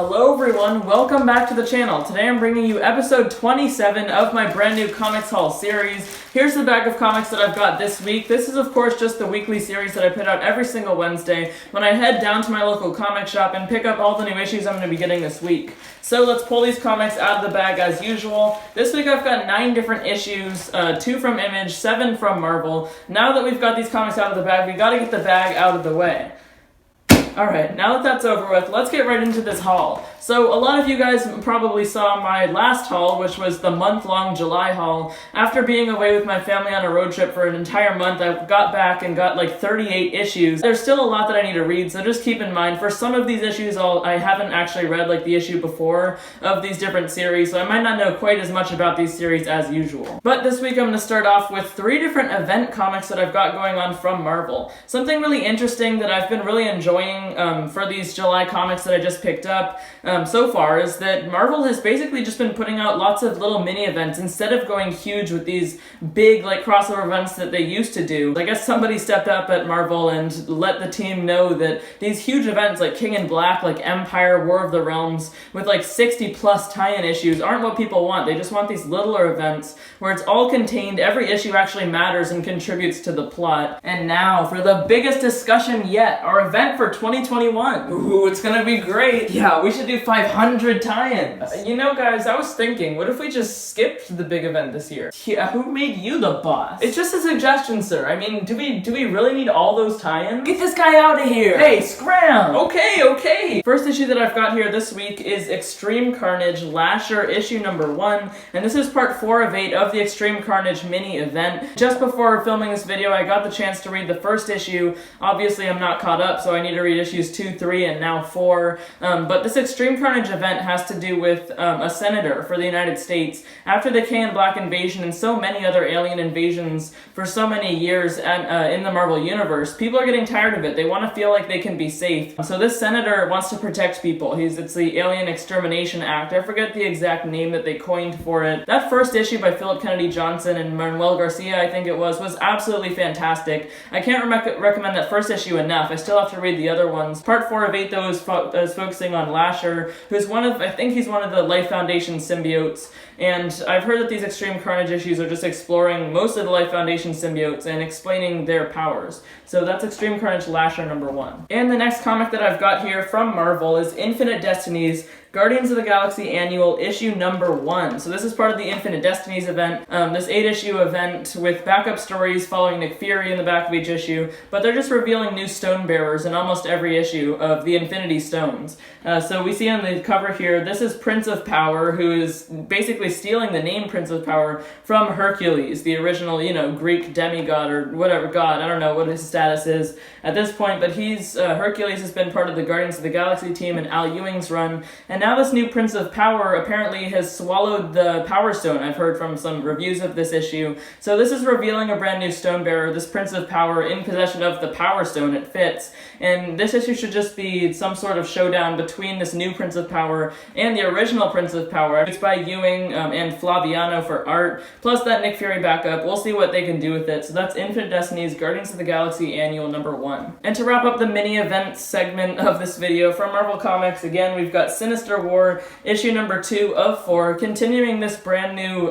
Hello everyone, welcome back to the channel. Today I'm bringing you episode 27 of my brand new Comics Haul series. Here's the bag of comics that I've got this week. This is of course just the weekly series that I put out every single Wednesday when I head down to my local comic shop and pick up all the new issues I'm going to be getting this week. So let's pull these comics out of the bag as usual. This week I've got 9 different issues, 2 from Image, 7 from Marvel. Now that we've got these comics out of the bag, we gotta get the bag out of the way. Alright, now that that's over with, let's get right into this haul. So, a lot of you guys probably saw my last haul, which was the month-long July haul. After being away with my family on a road trip for an entire month, I got back and got like 38 issues. There's still a lot that I need to read, so just keep in mind, for some of these issues I haven't actually read like the issue before of these different series, so I might not know quite as much about these series as usual. But this week I'm going to start off with 3 different event comics that I've got going on from Marvel. Something really interesting that I've been really enjoying for these July comics that I just picked up so far is that Marvel has basically just been putting out lots of little mini events instead of going huge with these big like crossover events that they used to do. I guess somebody stepped up at Marvel and let the team know that these huge events like King in Black, like Empire, War of the Realms, with like 60 plus tie-in issues aren't what people want. They just want these littler events where it's all contained, every issue actually matters and contributes to the plot. And now for the biggest discussion yet, our event for 2021. Ooh, it's gonna be great. Yeah, we should do 500 tie-ins. You know guys, I was thinking, what if we just skipped the big event this year? Yeah, who made you the boss? It's just a suggestion, sir. I mean, do we really need all those tie-ins? Get this guy out of here! Hey, scram! Okay. First issue that I've got here this week is Extreme Carnage, Lasher, issue number 1, and this is part 4 of 8 of the Extreme Carnage mini event. Just before filming this video, I got the chance to read the first issue. Obviously, I'm not caught up, so I need to read issues 2, 3, and now 4. But this Extreme Carnage event has to do with a senator for the United States. After the King in Black invasion and so many other alien invasions for so many years in the Marvel Universe, people are getting tired of it. They want to feel like they can be safe. So this senator wants to protect people. It's the Alien Extermination Act. I forget the exact name that they coined for it. That first issue by Philip Kennedy Johnson and Manuel Garcia, I think it was absolutely fantastic. I can't recommend that first issue enough. I still have to read the other ones. Part 4 of 8, though, is focusing on Lasher, who's I think he's one of the Life Foundation symbiotes, and I've heard that these Extreme Carnage issues are just exploring most of the Life Foundation symbiotes and explaining their powers. So that's Extreme Carnage Lasher number 1. And the next comic that I've got here from Marvel is Infinite Destinies, Guardians of the Galaxy Annual, issue number 1. So this is part of the Infinite Destinies event, this 8-issue event with backup stories following Nick Fury in the back of each issue, but they're just revealing new stone bearers in almost every issue of the Infinity Stones. So we see on the cover here, this is Prince of Power, who is basically stealing the name Prince of Power from Hercules, the original, Greek demigod or whatever god. I don't know what his status is at this point, but Hercules has been part of the Guardians of the Galaxy team and Al Ewing's run, and now this new Prince of Power apparently has swallowed the Power Stone. I've heard from some reviews of this issue. So this is revealing a brand new stone bearer, this Prince of Power in possession of the Power Stone. It fits. And this issue should just be some sort of showdown between this new Prince of Power and the original Prince of Power. It's by Ewing and Flaviano for art, plus that Nick Fury backup. We'll see what they can do with it. So that's Infinite Destinies, Guardians of the Galaxy Annual number 1. And to wrap up the mini event segment of this video, from Marvel Comics, again, we've got Sinister War, issue number 2 of 4, continuing this brand new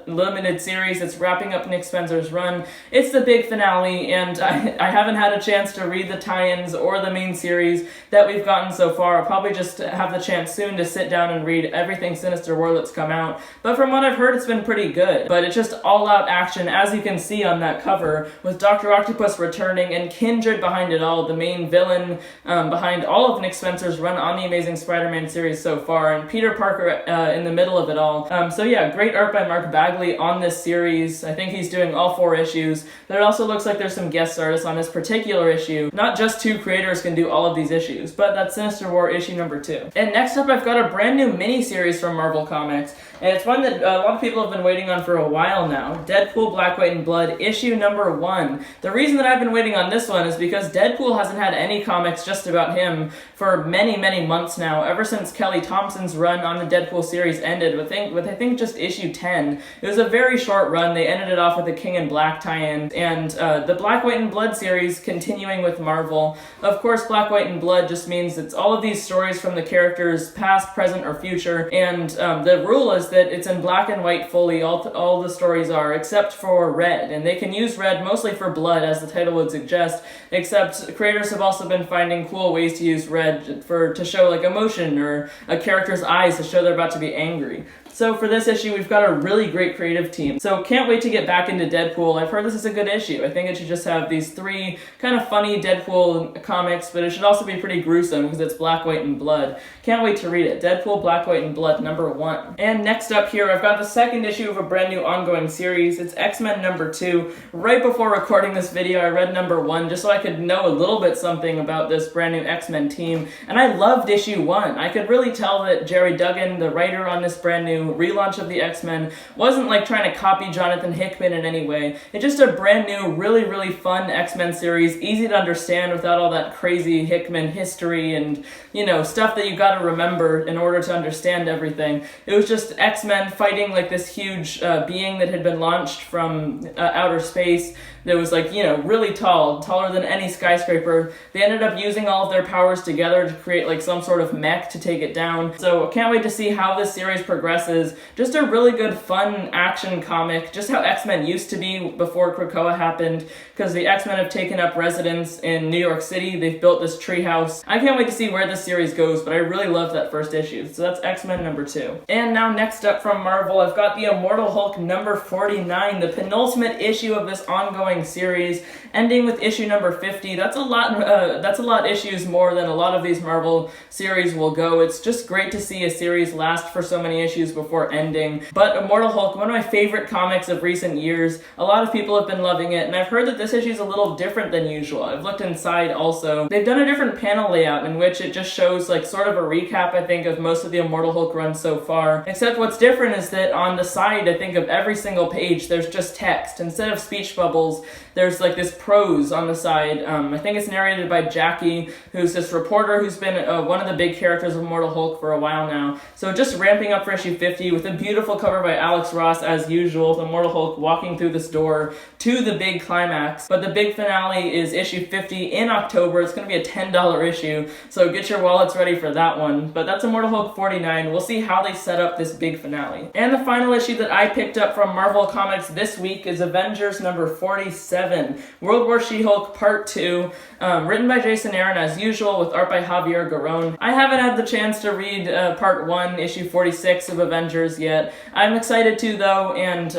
limited series that's wrapping up Nick Spencer's run. It's the big finale, and I haven't had a chance to read the tie-ins or the main series that we've gotten so far. I'll probably just have the chance soon to sit down and read everything Sinister War that's come out, but from what I've heard, it's been pretty good. But it's just all-out action, as you can see on that cover, with Dr. Octopus returning and Kindred behind it all, the main villain behind all of Nick Spencer's run on the Amazing Spider-Man series so far, and Peter Parker in the middle of it all. So yeah, great art by Mark Bagley on this series. I think he's doing all 4 issues. There also looks like there's some guest artists on this particular issue. Not just 2 creators can do all of these issues, but that's Sinister War issue number 2. And next up, I've got a brand new mini-series from Marvel Comics, and it's one that a lot of people have been waiting on for a while now. Deadpool, Black, White, and Blood, issue number 1. The reason that I've been waiting on this one is because Deadpool hasn't had any comics just about him for many, many months now, ever since Kelly Thompson's run on the Deadpool series ended with I think just issue 10. It was a very short run. They ended it off with the King in Black tie-in, and the Black, White, and Blood series continuing with Marvel. Of course, course, black, white, and blood just means it's all of these stories from the characters past, present, or future, and the rule is that it's in black and white fully, all the stories are, except for red, and they can use red mostly for blood, as the title would suggest, except creators have also been finding cool ways to use red to show like emotion, or a character's eyes to show they're about to be angry. So for this issue, we've got a really great creative team. So can't wait to get back into Deadpool. I've heard this is a good issue. I think it should just have these 3 kind of funny Deadpool comics, but it should also be pretty gruesome because it's black, white, and blood. Can't wait to read it. Deadpool, Black, White, and Blood, #1. And next up here, I've got the second issue of a brand new ongoing series. It's X-Men #2. Right before recording this video, I read #1 just so I could know a little bit something about this brand new X-Men team. And I loved issue 1. I could really tell that Jerry Duggan, the writer on this brand new relaunch of the X-Men, wasn't like trying to copy Jonathan Hickman in any way. It's just a brand new, really, really fun X-Men series, easy to understand without all that crazy Hickman history and, you know, stuff that you gotta remember in order to understand everything. It was just X-Men fighting like this huge being that had been launched from outer space that was like, you know, really tall, taller than any skyscraper. They ended up using all of their powers together to create like some sort of mech to take it down. So I can't wait to see how this series progresses. Just a really good, fun action comic, just how X-Men used to be before Krakoa happened, because the X-Men have taken up residence in New York City. They've built this treehouse. I can't wait to see where this series goes, but I really loved that first issue. So that's X-Men #2. And now next up from Marvel, I've got the Immortal Hulk #49, the penultimate issue of this ongoing series, ending with issue #50. That's a lot issues more than a lot of these Marvel series will go. It's just great to see a series last for so many issues before ending. But Immortal Hulk, one of my favorite comics of recent years. A lot of people have been loving it, and I've heard that this issue is a little different than usual. I've looked inside also. They've done a different panel layout in which it just shows like sort of a recap, I think, of most of the Immortal Hulk runs so far. Except what's different is that on the side, I think, of every single page, there's just text. Instead of speech bubbles, there's like this prose on the side. I think it's narrated by Jackie, who's this reporter who's been one of the big characters of Immortal Hulk for a while now. So just ramping up for issue 50 with a beautiful cover by Alex Ross as usual, with Immortal Hulk walking through this door to the big climax. But the big finale is issue 50 in October. It's going to be a $10 issue, so get your wallets ready for that one. But that's Immortal Hulk 49. We'll see how they set up this big finale. And the final issue that I picked up from Marvel Comics this week is Avengers #47, World War She-Hulk Part 2, written by Jason Aaron as usual, with art by Javier Garrón. I haven't had the chance to read Part 1, issue 46 of Avengers yet. I'm excited to though, and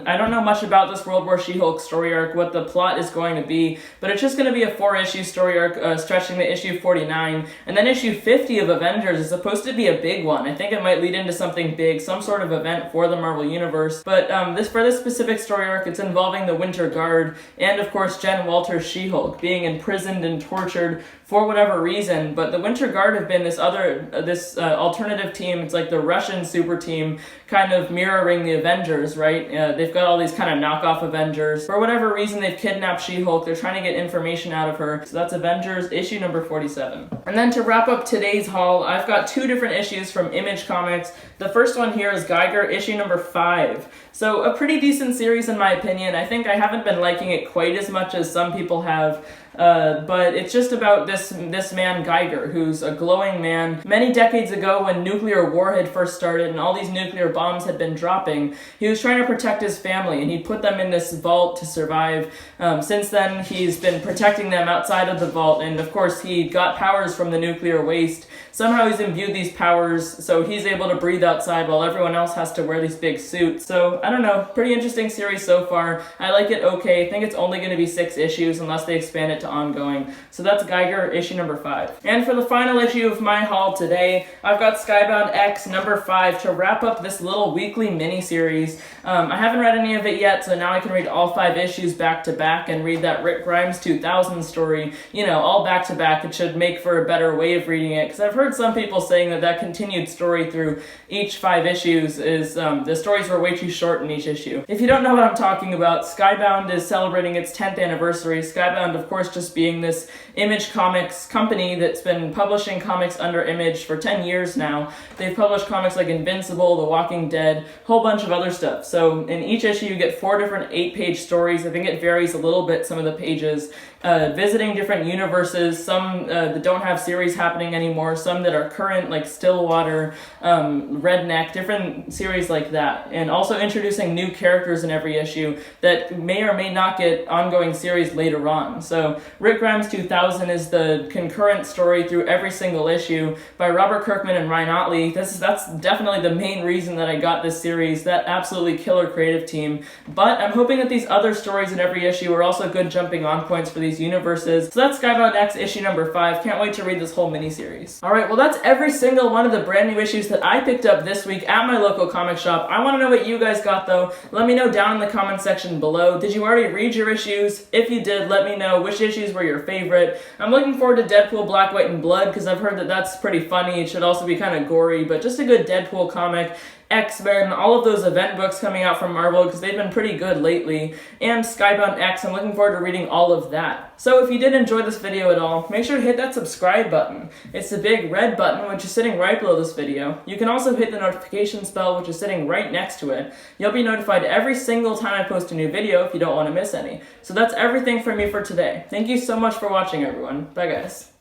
I don't know much about this World War She-Hulk story arc, what the plot is going to be, but it's just going to be a 4-issue story arc stretching to issue 49, and then issue 50 of Avengers is supposed to be a big one. I think it might lead into something big, some sort of event for the Marvel Universe, but for this specific story arc, it's involving the Winter Guard, and of course Jen Walters' She-Hulk being imprisoned and tortured for whatever reason. But the Winter Guard have been this alternative team. It's like the Russian super team, kind of mirroring the Avengers, right? They've got all these kind of knockoff Avengers. For whatever reason, they've kidnapped She-Hulk. They're trying to get information out of her. So that's Avengers issue #47. And then to wrap up today's haul, I've got 2 different issues from Image Comics. The first one here is Geiger issue #5. So a pretty decent series in my opinion. I think I haven't been liking it quite as much as some people have. But it's just about this man Geiger, who's a glowing man. Many decades ago, when nuclear war had first started and all these nuclear bombs had been dropping, he was trying to protect his family, and he put them in this vault to survive. Since then, he's been protecting them outside of the vault, and of course he got powers from the nuclear waste. Somehow he's imbued these powers, so he's able to breathe outside while everyone else has to wear these big suits. So, I don't know, pretty interesting series so far. I like it okay. I think it's only going to be 6 issues unless they expand it to ongoing. So that's Geiger issue #5. And for the final issue of my haul today, I've got Skybound X #5 to wrap up this little weekly mini-series. I haven't read any of it yet, so now I can read all 5 issues back to back and read that Rick Grimes 2000 story, you know, all back to back. It should make for a better way of reading it, because I've heard some people saying that continued story through each 5 issues is, the stories were way too short in each issue. If you don't know what I'm talking about, Skybound is celebrating its 10th anniversary. Skybound, of course, just being this Image Comics company that's been publishing comics under Image for 10 years now. They've published comics like Invincible, The Walking Dead, a whole bunch of other stuff. So in each issue you get 4 different 8-page stories. I think it varies a little bit, some of the pages, visiting different universes, some that don't have series happening anymore, some that are current, like Stillwater, Redneck, different series like that, and also introducing new characters in every issue that may or may not get ongoing series later on. So Rick Grimes 2000 is the concurrent story through every single issue by Robert Kirkman and Ryan Ottley. That's definitely the main reason that I got this series, that absolutely killer creative team. But I'm hoping that these other stories in every issue are also good jumping on points for these universes. So that's Skybound X issue number 5. Can't wait to read this whole miniseries. Alright, well that's every single one of the brand new issues that I picked up this week at my local comic shop. I want to know what you guys got though. Let me know down in the comment section below. Did you already read your issues? If you did, let me know which issues were your favorite. I'm looking forward to Deadpool Black, White, and Blood because I've heard that that's pretty funny. It should also be kind of gory, but just a good Deadpool comic. X-Men, all of those event books coming out from Marvel because they've been pretty good lately, and Skybound X, I'm looking forward to reading all of that. So if you did enjoy this video at all, make sure to hit that subscribe button. It's the big red button which is sitting right below this video. You can also hit the notification bell which is sitting right next to it. You'll be notified every single time I post a new video if you don't want to miss any. So that's everything from me for today. Thank you so much for watching everyone. Bye guys.